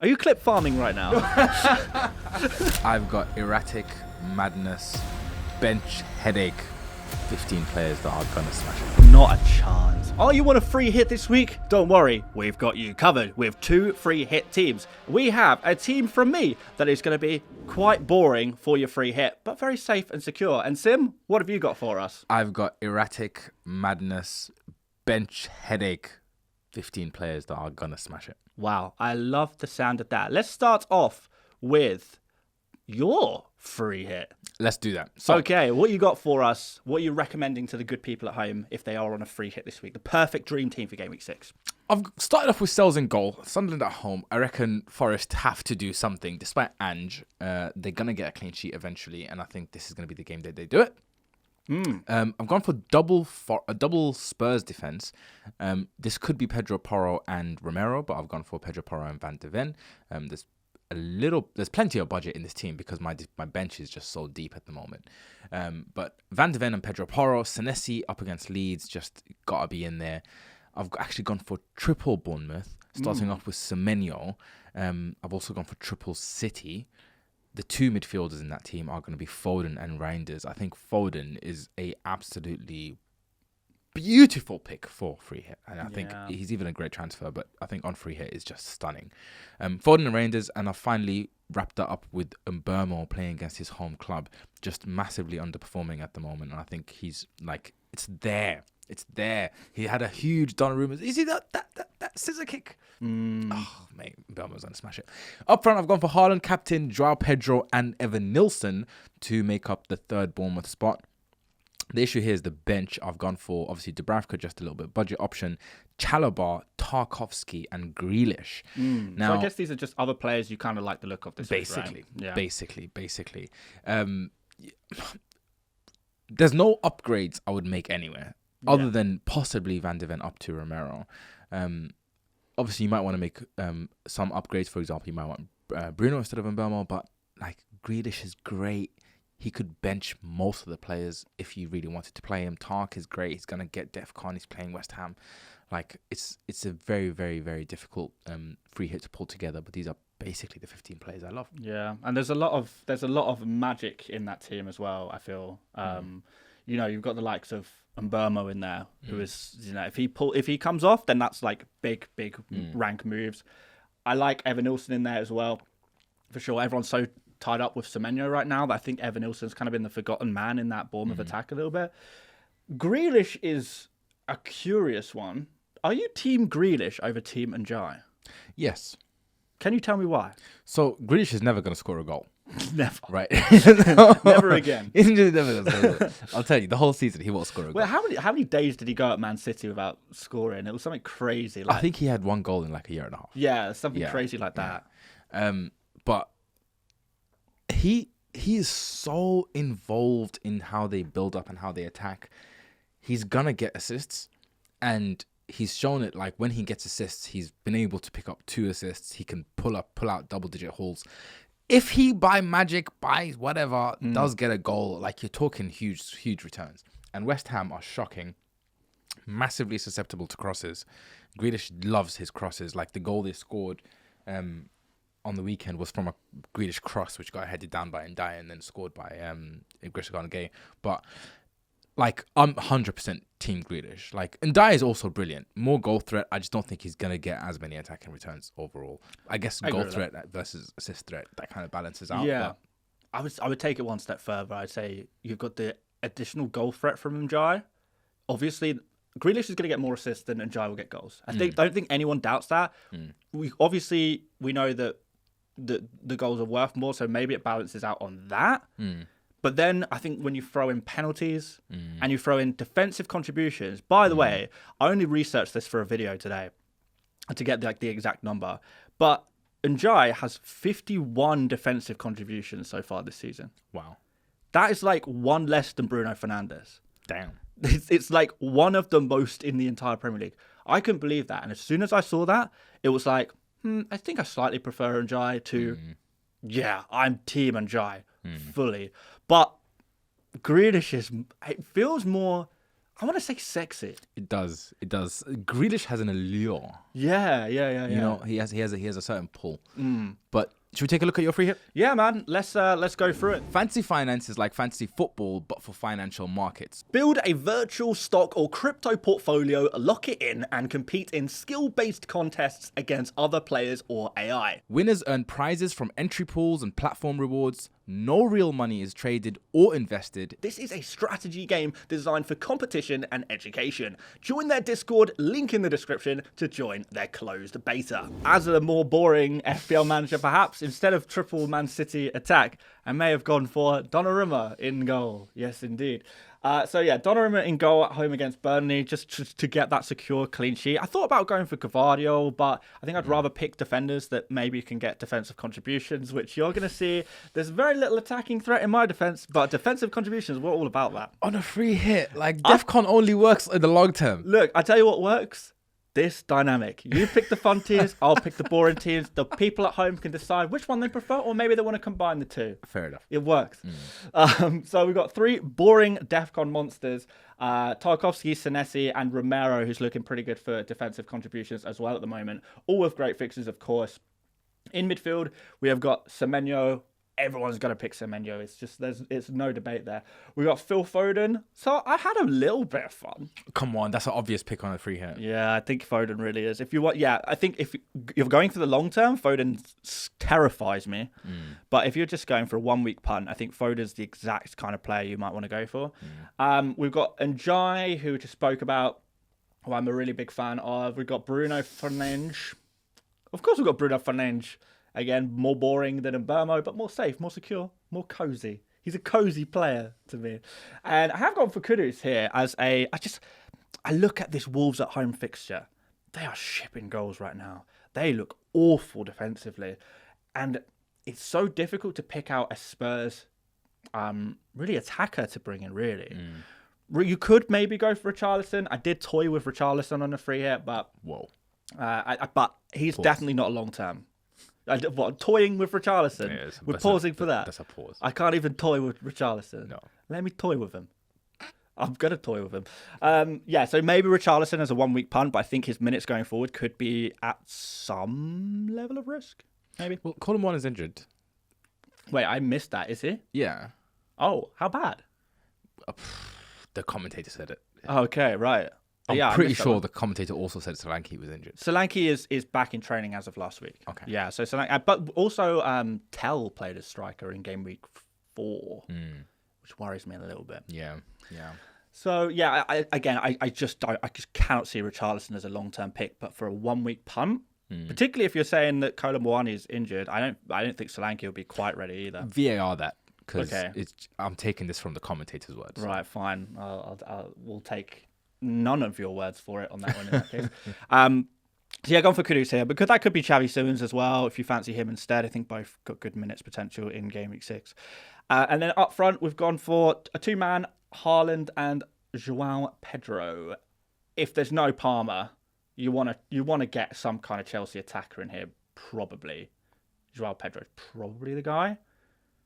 Are you clip farming right now? I've got erratic, madness, bench, headache, 15 players that are gonna smash it. Not a chance. Oh, you want a free hit this week? Don't worry, we've got you covered with 2 free hit teams. We have a team from me that is going to be quite boring for your free hit, but very safe and secure. And Sim, what have you got for us? I've got erratic, madness, bench, headache, 15 players that are gonna smash it. Wow, I love the sound of that. Let's start off with your free hit. Let's do that. So, Okay, what you got for us? What are you recommending to the good people at home if they are on a free hit this week? The perfect dream team for Gameweek 6. I've started off with Sells in goal. Sunderland at home. I reckon Forest have to do something. Despite Ange, they're going to get a clean sheet eventually, and I think this is going to be the game that they do it. I've gone for a double Spurs defense. This could be Pedro Porro and Romero, but I've gone for Pedro Porro and Van de Ven. There's plenty of budget in this team because my bench is just so deep at the moment. But Van de Ven and Pedro Porro, Senesi up against Leeds, just gotta be in there. I've actually gone for triple Bournemouth, starting off with Semenyo. I've also gone for triple City. The 2 midfielders in that team are going to be Foden and Reinders. I think Foden is a absolutely beautiful pick for free hit, and I think he's even a great transfer, but I think on free hit is just stunning. Foden and Reinders, and I've finally wrapped that up with Mbeumo playing against his home club, just massively underperforming at the moment, and I think he's like, it's there. He had a huge Donnarumma. You see that scissor kick? Oh, mate, Mbeumo's going to smash it. Up front, I've gone for Haaland, captain, Joao Pedro, and Evan Nilsson to make up the 3rd Bournemouth spot. The issue here is the bench. I've gone for, obviously, Dubravka, just a little bit budget option, Chalobah, Tarkovsky, and Grealish. Now, So I guess these are just other players you kind of like the look of this basically, week, right? basically. There's no upgrades I would make anywhere, other than possibly Van de Ven up to Romero. Obviously, you might want to make some upgrades. For example, you might want Bruno instead of Mbeumo, but like Grealish is great. He could bench most of the players if you really wanted to play him. Tark is great. He's gonna get DEFCON. He's playing West Ham. Like it's a very, very, very difficult free hit to pull together. But these are basically the 15 players I love. Yeah, and there's a lot of magic in that team as well. I feel, you know, you've got the likes of Mbeumo in there, who is, you know, if he comes off, then that's like big rank moves. I like Evan Nilsson in there as well, for sure. Everyone's so tied up with Semenyo right now that I think Evan Nilsson's kind of been the forgotten man in that Bournemouth attack a little bit. Grealish is a curious one. Are you team Grealish over team Ndiaye? Yes. Can you tell me why? So Grealish is never going to score a goal. Never. Right. Never again. He's just never gonna score a goal. I'll tell you, the whole season he won't score a goal. Well, how many days did he go at Man City without scoring? It was something crazy. Like, I think he had 1 goal in like a year and a half. Yeah, something crazy like that. But he is so involved in how they build up and how they attack. He's gonna get assists, and he's shown it. Like when he gets assists, he's been able to pick up 2 assists. He can pull out double-digit hauls. If he by magic, by whatever, does get a goal, like you're talking huge returns. And West Ham are shocking, massively susceptible to crosses. Grealish loves his crosses. Like the goal they scored on the weekend was from a Grealish cross, which got headed down by Ndiaye and then scored by Ndiaye. But like I'm 100% team Grealish. Like Ndiaye is also brilliant. More goal threat. I just don't think he's gonna get as many attacking returns overall. I guess goal threat versus assist threat, that kind of balances out. Yeah, but I would take it one step further. I'd say you've got the additional goal threat from Ndiaye. Obviously, Grealish is going to get more assists than Ndiaye will get goals. Don't think anyone doubts that. We know that the goals are worth more, so maybe it balances out on that. But then I think when you throw in penalties and you throw in defensive contributions, by the way, I only researched this for a video today to get the exact number, but Ndiaye has 51 defensive contributions so far this season. Wow. That is like 1 less than Bruno Fernandes. Damn. It's like one of the most in the entire Premier League. I couldn't believe that. And as soon as I saw that, it was like, I think I slightly prefer Ndiaye to, I'm team Ndiaye fully. But Grealish it feels more, I want to say sexy. It does. Grealish has an allure. Yeah. You know, he has a certain pull. But should we take a look at your free hit? Yeah, man. Let's go through it. Fantasy finance is like fantasy football, but for financial markets. Build a virtual stock or crypto portfolio, lock it in, and compete in skill-based contests against other players or AI. Winners earn prizes from entry pools and platform rewards. No real money is traded or invested. This is a strategy game designed for competition and education. Join their Discord, link in the description to join their closed beta. As a more boring FPL manager perhaps, instead of triple Man City attack, I may have gone for Donnarumma in goal. Yes, indeed. Donnarumma in goal at home against Burnley, just to get that secure clean sheet. I thought about going for Gvardiol, but I think I'd rather pick defenders that maybe can get defensive contributions, which you're going to see. There's very little attacking threat in my defense, but defensive contributions, we're all about that. On a free hit, like DEFCON only works in the long term. Look, I tell you what works. This dynamic. You pick the fun teams, I'll pick the boring teams. The people at home can decide which one they prefer, or maybe they want to combine the two. Fair enough. It works. So we've got 3 boring DEFCON monsters. Tarkovsky, Senesi, and Romero, who's looking pretty good for defensive contributions as well at the moment. All with great fixtures, of course. In midfield, we have got Semenyo. Everyone's going to pick Semenyo. It's no debate there. We got Phil Foden. So I had a little bit of fun. Come on, that's an obvious pick on a free hit. Yeah, I think Foden really is. I think if you're going for the long term, Foden terrifies me. But if you're just going for a 1 week punt, I think Foden's the exact kind of player you might want to go for. We've got Ndiaye, who we just spoke about, who I'm a really big fan of. We've got Bruno Fernandes. Of course, we've got Bruno Fernandes. Again, more boring than Mbermo, but more safe, more secure, more cozy. He's a cozy player to me. And I have gone for Kudus here as I look at this Wolves at home fixture. They are shipping goals right now. They look awful defensively. And it's so difficult to pick out a Spurs really attacker to bring in, really. You could maybe go for Richarlison. I did toy with Richarlison on a free hit, but but he's definitely not long term. Toying with Richarlison? Yeah, we're pausing for that. That's a pause. I can't even toy with Richarlison. No. Let me toy with him. I'm going to toy with him. So maybe Richarlison as a 1 week punt, but I think his minutes going forward could be at some level of risk. Maybe. Well, Colin One is injured. Wait, I missed that. Is he? Yeah. Oh, how bad? The commentator said it. Okay, right. I'm pretty sure the commentator also said Solanke was injured. Solanke is back in training as of last week. Okay. Yeah, so Solanke, but also Tell played as striker in game week 4, which worries me a little bit. Yeah. So yeah, I just cannot see Richarlison as a long-term pick, but for a 1 week punt, particularly if you're saying that Kolo Muani is injured, I don't think Solanke will be quite ready either. VAR that. Because I'm taking this from the commentator's words. Right, fine. We'll take none of your words for it on that one in that case. Gone for Kudus here, because that could be Xavi Simons as well if you fancy him instead. I think both got good minutes potential in game week 6. And then up front, we've gone for a 2-man, Haaland and João Pedro. If there's no Palmer, you want to get some kind of Chelsea attacker in here, probably. João Pedro is probably the guy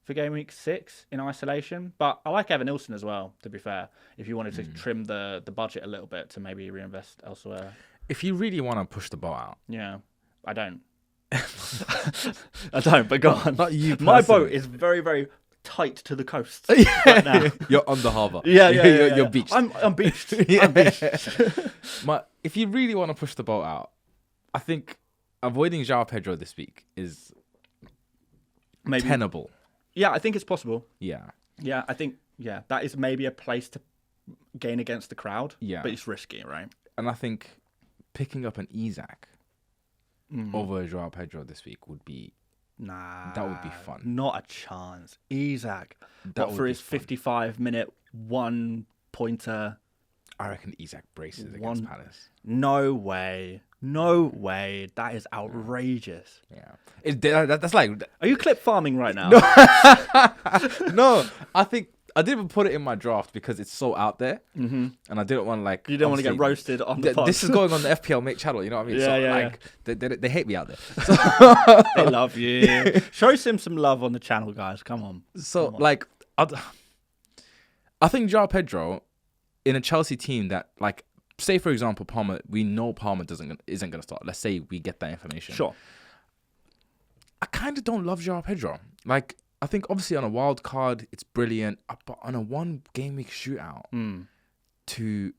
for game week 6 in isolation. But I like Evan Nilsson as well, to be fair, if you wanted to trim the budget a little bit to maybe reinvest elsewhere. If you really want to push the ball out. Yeah, I don't. I don't, but go on. Not you personally. My boat is very, very tight to the coast right now. You're on the harbour. Yeah. You're beached. I'm beached. I'm beached. If you really want to push the boat out, I think avoiding João Pedro this week is maybe tenable. Yeah, I think it's possible. Yeah. Yeah, I think, that is maybe a place to gain against the crowd. Yeah. But it's risky, right? And I think picking up an Isak over João Pedro this week would be... that would be fun. Not a chance. Isak. For his 55-minute 1-pointer... I reckon Isak braces against Palace. No way. That is outrageous. Yeah. That's like... Are you clip farming right now? No. I think... I didn't put it in my draft because it's so out there. Mm-hmm. And I didn't want to You don't want to get roasted on the pod. This is going on the FPL Mate channel, you know what I mean? Yeah. They hate me out there. They love you. Show some love on the channel, guys. Come on. I think João Pedro in a Chelsea team that, like, say for example, Palmer, we know Palmer isn't gonna start. Let's say we get that information. Sure. I kind of don't love João Pedro. Like, I think obviously on a wild card it's brilliant, but on a one game week shootout, to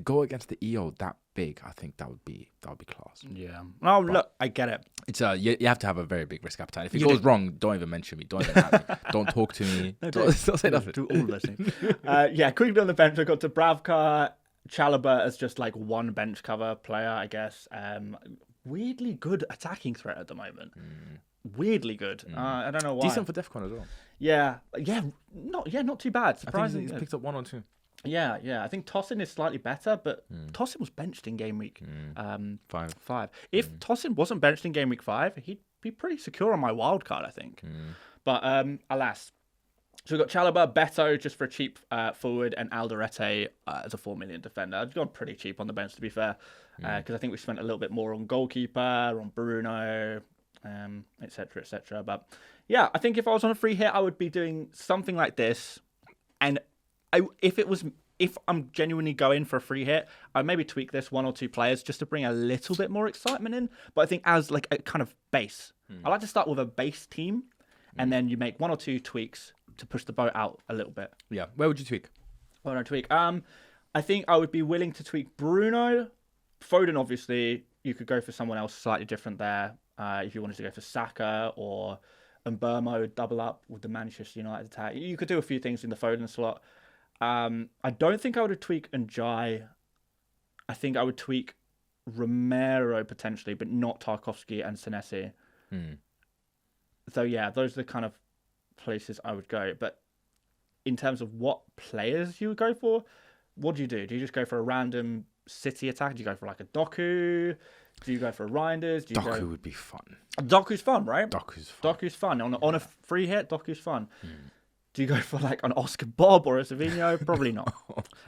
go against the EO that big, I think that would be class. Yeah. Oh, look, I get it. It's you have to have a very big risk appetite. If it goes wrong, don't even mention me. Don't even have me. Don't talk to me. Don't say nothing. Do all of those things. Quickly on the bench, I got Dubravka, Chalobah as just like one bench cover player, I guess. Weirdly good attacking threat at the moment. Weirdly good. I don't know why. Decent for DEFCON as well. Not too bad. Surprisingly, he's picked up 1 or 2. Yeah. I think Tosin is slightly better, but Tosin was benched in game week 5. If Tosin wasn't benched in game week 5, he'd be pretty secure on my wild card, I think. But alas. So we've got Chalobah, Beto just for a cheap forward, and Alderete as a 4 million defender. I've gone pretty cheap on the bench, to be fair, because I think we spent a little bit more on goalkeeper, on Bruno, etc., etc. But yeah, I think if I was on a free hit, I would be doing something like this. And if I'm genuinely going for a free hit, I'd maybe tweak this 1 or 2 players just to bring a little bit more excitement in. But I think as like a kind of base, I like to start with a base team, and then you make 1 or 2 tweaks to push the boat out a little bit. Yeah. Where would you tweak? Where would I tweak? I think I would be willing to tweak Bruno. Foden, obviously, you could go for someone else slightly different there. If you wanted to go for Saka or Mbermo, double up with the Manchester United attack. You could do a few things in the Foden slot. I don't think I would tweak Ndiaye. I think I would tweak Romero potentially, but not Tarkowski and Senesi. So yeah, those are the kind of places I would go. But in terms of what players you would go for, what do you do? Do you just go for a random City attack? Do you go for like a Doku? Do you go for a Reinders? Doku would be fun. Doku's fun, right? Doku's fun. On a free hit, Doku's fun. Do you go for like an Oscar Bob or a Savinho? Probably not.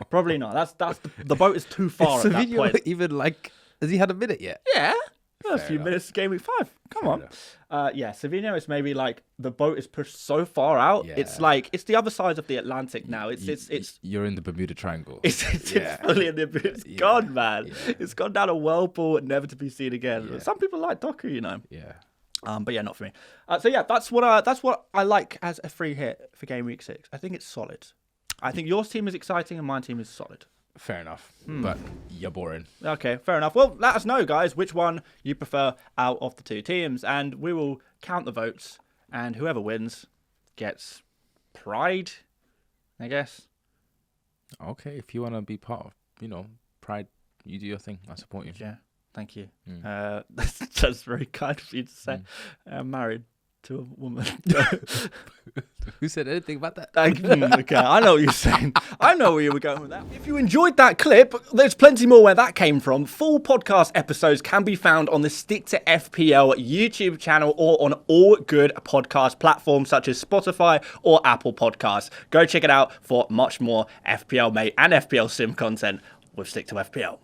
Probably not. That's the boat is too far at that point. Even like, has he had a minute yet? Yeah. A few minutes game week 5. Come on. Savinho is maybe like the boat is pushed so far out. Yeah. It's like it's the other side of the Atlantic now. It's you're in the Bermuda Triangle. It's fully in the It's gone, man. Yeah. It's gone down a whirlpool, never to be seen again. Yeah. Some people like Doku, you know. Yeah. But yeah, not for me. So yeah, that's what I like as a free hit for game week 6. I think it's solid. I think your team is exciting and my team is solid. Fair enough, but you're boring. Okay, fair enough. Well, let us know, guys, which one you prefer out of the 2 teams, and we will count the votes, and whoever wins gets pride, I guess. Okay, if you want to be part of, pride, you do your thing. I support you. Yeah, thank you. That's very kind of you to say. I'm married to a woman. Who said anything about that? Okay, I know what you're saying. I know where you were going with that. If you enjoyed that clip, there's plenty more where that came from. Full podcast episodes can be found on the Stick to FPL YouTube channel or on all good podcast platforms such as Spotify or Apple Podcasts. Go check it out for much more FPL Mate and FPL Sim content with Stick to FPL.